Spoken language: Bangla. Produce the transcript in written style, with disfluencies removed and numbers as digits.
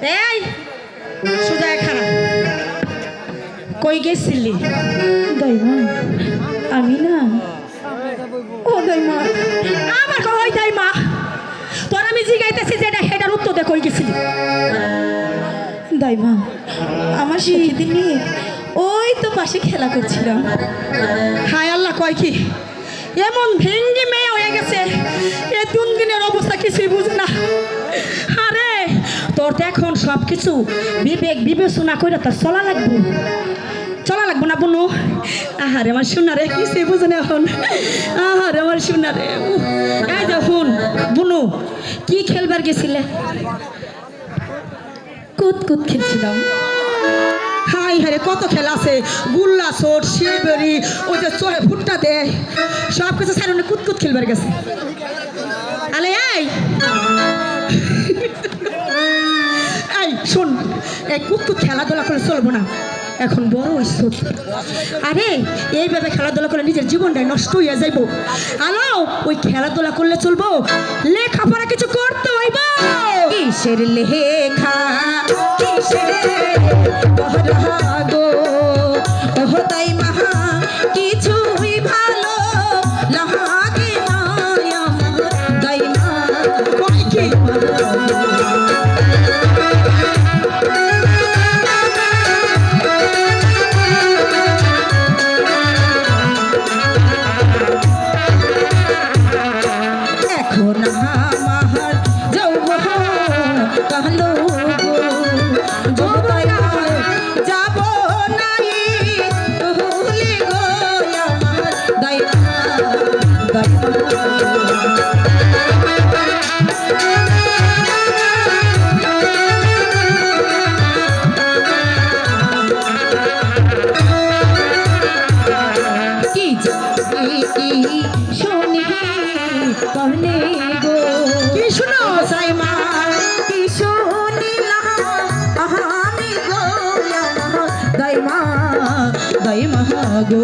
এই সোজা খারাপ কই গেছিলি? দাইমা আমি না ও দাইমা আমার কই দাইমা তোর আমি জিগাইতেছি যেটা হেটার উত্তর দে কই গেছিলি? দাইমা আমার সখীদের নিয়ে ওই তো পাশে খেলা করছিলাম। হায় আল্লাহ কয় কি এমন ভেঙ্গি মেয়ে হয়ে গেছে এ তিন দিনের অবস্থা কিছুই বুঝে না। আরে তোর তো এখন সব কিছু বিবেক বিবেচনা করে তোর চলা লাগবো না বুনু। আহারে আমার সোনারে কিছুই বুঝে না এখন। আহারে আমার সোনারে এই দেখুন বুনু কি খেলবার গেছিলে? কুতকুত খেলছিলাম। হাই হারে কত খেলা আছে, গুল্লা চোট শিলবেরি ওই যে চোহে ভুট্টা দেয় সব কিছু সাইডে কুতকুত খেলবার গেছে। আলে এই এই শোন এই কুতকুত খেলাধুলা করে চলবো না, এখন বড় হইছ। আরে এইভাবে খেলাধুলা করলে নিজের জীবনটাই নষ্ট হইয়া যাইব। আলো ওই খেলাধুলা করলে চলবো, লেখাপড়া কিছু করতে হইব। কিসের লেখা কিসের গো ওহ তাই মাহা কিছুই ভালো লাগে না আমার তাই মা কই কি এখন আমার যৌবন কালো যাব নাই ভুলে গো আমার দাইমা কি কি শুনি কহনে গো কি শুনো সাইমা কি শুনিলাম আমি গো দাইমা দাইমা গো